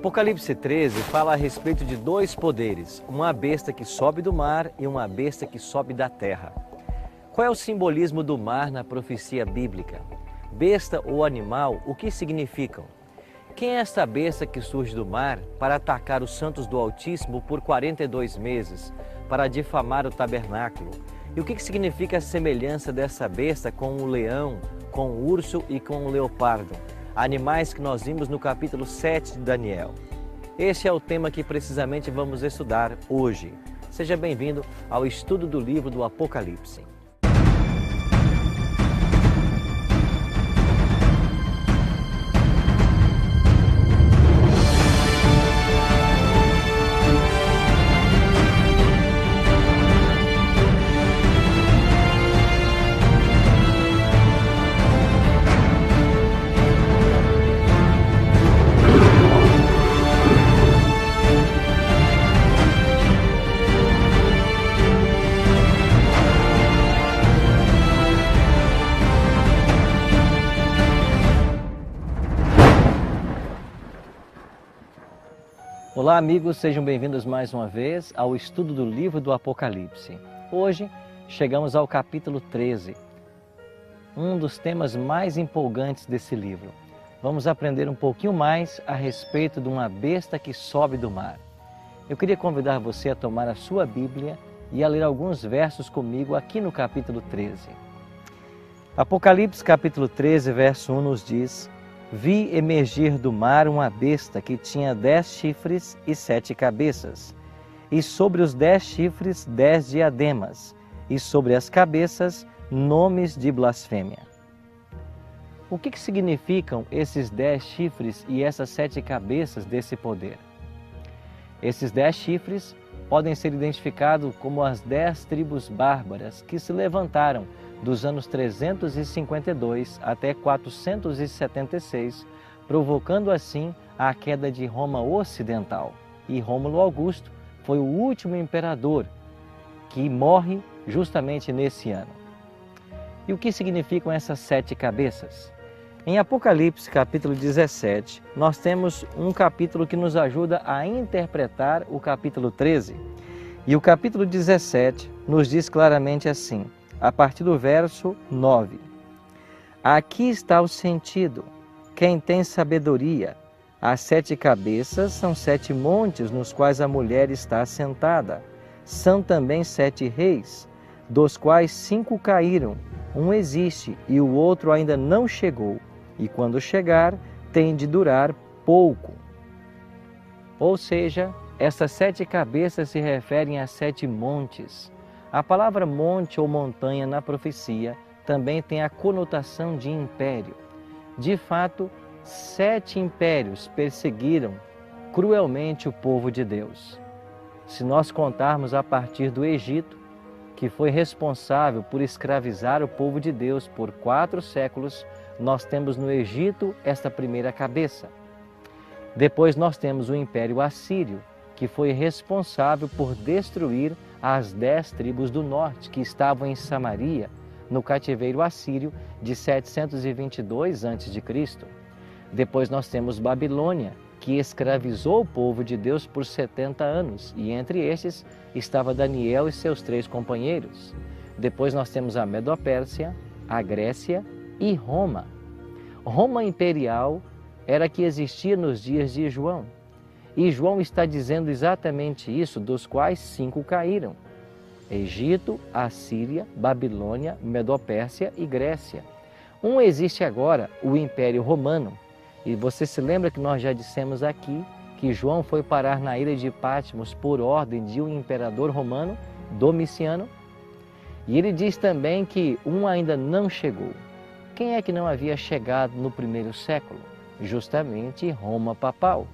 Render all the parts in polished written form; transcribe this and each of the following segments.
Apocalipse 13 fala a respeito de dois poderes, uma besta que sobe do mar e uma besta que sobe da terra. Qual é o simbolismo do mar na profecia bíblica? Besta ou animal, o que significam? Quem é esta besta que surge do mar para atacar os santos do Altíssimo por 42 meses, para difamar o tabernáculo? E o que significa a semelhança dessa besta com o leão, com o urso e com o leopardo? Animais que nós vimos no capítulo 7 de Daniel. Este é o tema que precisamente vamos estudar hoje. Seja bem-vindo ao estudo do livro do Apocalipse. Olá amigos, sejam bem-vindos mais uma vez ao estudo do livro do Apocalipse. Hoje chegamos ao capítulo 13, um dos temas mais empolgantes desse livro. Vamos aprender um pouquinho mais a respeito de uma besta que sobe do mar. Eu queria convidar você a tomar a sua Bíblia e a ler alguns versos comigo aqui no capítulo 13. Apocalipse capítulo 13, verso 1 nos diz: Vi emergir do mar uma besta que tinha 10 chifres e 7 cabeças, e sobre os 10 chifres 10 diademas, e sobre as cabeças nomes de blasfêmia. O que significam esses 10 chifres e essas 7 cabeças desse poder? Esses 10 chifres podem ser identificados como as 10 tribos bárbaras que se levantaram dos anos 352 até 476, provocando assim a queda de Roma Ocidental. E Rômulo Augusto foi o último imperador que morre justamente nesse ano. E o que significam essas 7 cabeças? Em Apocalipse capítulo 17, nós temos um capítulo que nos ajuda a interpretar o capítulo 13. E o capítulo 17 nos diz claramente assim, a partir do verso 9. Aqui está o sentido. Quem tem sabedoria, as 7 cabeças são 7 montes nos quais a mulher está assentada. São também 7 reis, dos quais 5 caíram. Um existe e o outro ainda não chegou. E quando chegar, tem de durar pouco. Ou seja, essas 7 cabeças se referem a 7 montes. A palavra monte ou montanha na profecia também tem a conotação de império. De fato, 7 impérios perseguiram cruelmente o povo de Deus. Se nós contarmos a partir do Egito, que foi responsável por escravizar o povo de Deus por 4 séculos, nós temos no Egito esta primeira cabeça. Depois nós temos o Império Assírio, que foi responsável por destruir as 10 tribos do norte que estavam em Samaria, no cativeiro assírio de 722 a.C. Depois nós temos Babilônia, que escravizou o povo de Deus por 70 anos, e entre estes estava Daniel e seus 3 companheiros. Depois nós temos a Medo-Pérsia, a Grécia e Roma. Roma imperial era a que existia nos dias de João. E João está dizendo exatamente isso, dos quais 5 caíram. Egito, Assíria, Babilônia, Medo-Pérsia e Grécia. Um existe agora, o Império Romano. E você se lembra que nós já dissemos aqui que João foi parar na ilha de Patmos por ordem de um imperador romano, Domiciano. E ele diz também que um ainda não chegou. Quem é que não havia chegado no primeiro século? Justamente Roma papal,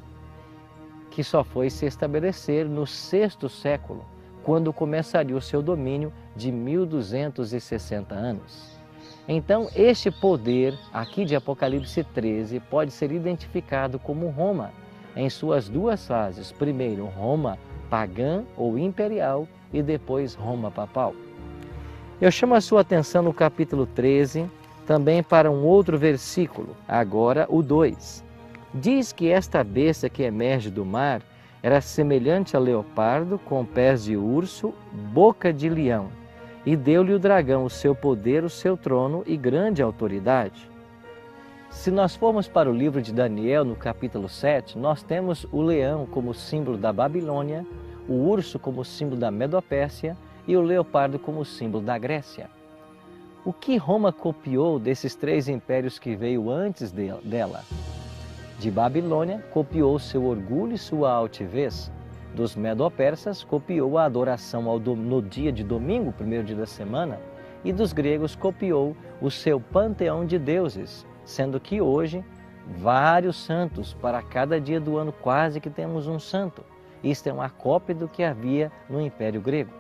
que só foi se estabelecer no 6º século, quando começaria o seu domínio de 1260 anos. Então, este poder aqui de Apocalipse 13 pode ser identificado como Roma, em suas 2 fases. Primeiro, Roma pagã ou imperial e depois Roma papal. Eu chamo a sua atenção no capítulo 13, também para um outro versículo, agora o 2. Diz que esta besta que emerge do mar era semelhante a leopardo, com pés de urso, boca de leão, e deu-lhe o dragão o seu poder, o seu trono e grande autoridade. Se nós formos para o livro de Daniel, no capítulo 7, nós temos o leão como símbolo da Babilônia, o urso como símbolo da Medopérsia e o leopardo como símbolo da Grécia. O que Roma copiou desses três impérios que veio antes dela? De Babilônia, copiou seu orgulho e sua altivez. Dos Medo-Persas, copiou a adoração no dia de domingo, primeiro dia da semana. E dos gregos, copiou o seu panteão de deuses, sendo que hoje, vários santos, para cada dia do ano quase que temos um santo. Isto é uma cópia do que havia no Império Grego.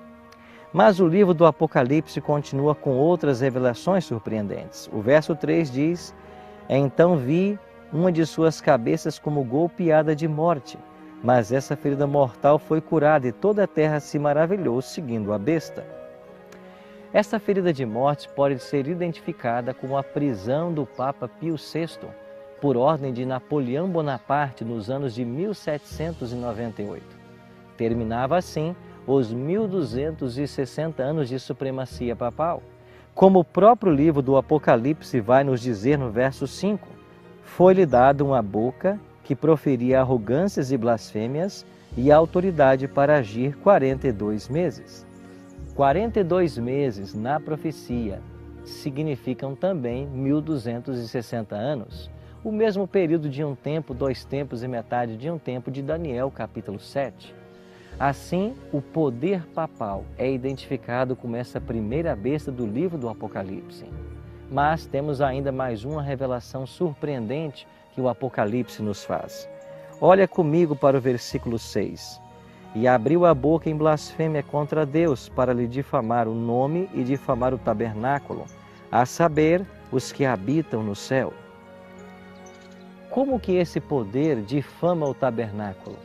Mas o livro do Apocalipse continua com outras revelações surpreendentes. O verso 3 diz: Então vi uma de suas cabeças como golpeada de morte, mas essa ferida mortal foi curada e toda a terra se maravilhou seguindo a besta. Esta ferida de morte pode ser identificada com a prisão do Papa Pio VI, por ordem de Napoleão Bonaparte nos anos de 1798. Terminava assim os 1260 anos de supremacia papal. Como o próprio livro do Apocalipse vai nos dizer no verso 5, foi-lhe dada uma boca que proferia arrogâncias e blasfêmias e autoridade para agir 42 meses. 42 meses na profecia significam também 1260 anos, o mesmo período de um tempo, 2 tempos e metade de um tempo de Daniel, capítulo 7. Assim, o poder papal é identificado como essa primeira besta do livro do Apocalipse. Mas temos ainda mais uma revelação surpreendente que o Apocalipse nos faz. Olha comigo para o versículo 6. E abriu a boca em blasfêmia contra Deus para lhe difamar o nome e difamar o tabernáculo, a saber, os que habitam no céu. Como que esse poder difama o tabernáculo?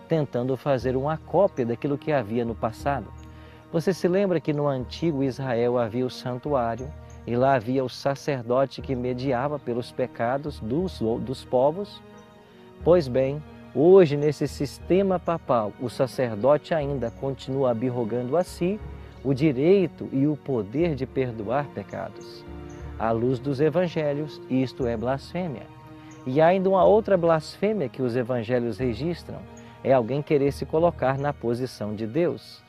Tentando fazer uma cópia daquilo que havia no passado. Você se lembra que no antigo Israel havia o santuário, e lá havia o sacerdote que mediava pelos pecados dos povos? Pois bem, hoje nesse sistema papal, o sacerdote ainda continua abirrogando a si o direito e o poder de perdoar pecados. À luz dos evangelhos, isto é blasfêmia. E há ainda uma outra blasfêmia que os evangelhos registram, é alguém querer se colocar na posição de Deus.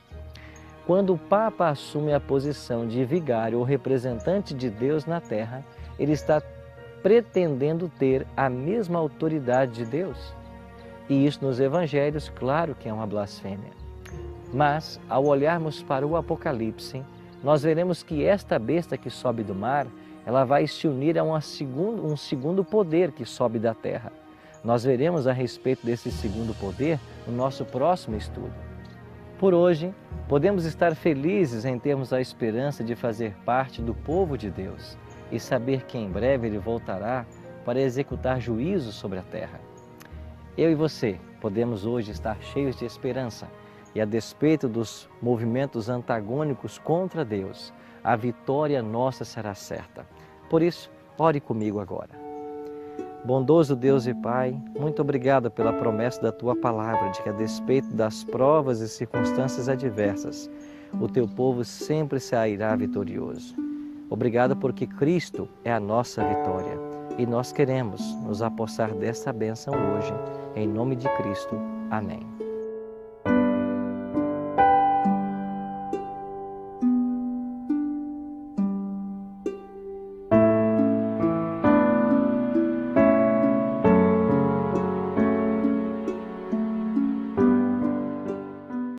Quando o Papa assume a posição de vigário ou representante de Deus na terra, ele está pretendendo ter a mesma autoridade de Deus. E isso nos evangelhos, claro que é uma blasfêmia. Mas, ao olharmos para o Apocalipse, nós veremos que esta besta que sobe do mar, ela vai se unir a um segundo poder que sobe da terra. Nós veremos a respeito desse segundo poder no nosso próximo estudo. Por hoje, podemos estar felizes em termos a esperança de fazer parte do povo de Deus e saber que em breve Ele voltará para executar juízo sobre a terra. Eu e você podemos hoje estar cheios de esperança e, a despeito dos movimentos antagônicos contra Deus, a vitória nossa será certa. Por isso, ore comigo agora. Bondoso Deus e Pai, muito obrigado pela promessa da Tua palavra de que, a despeito das provas e circunstâncias adversas, o Teu povo sempre sairá vitorioso. Obrigado porque Cristo é a nossa vitória e nós queremos nos apossar dessa bênção hoje. Em nome de Cristo. Amém.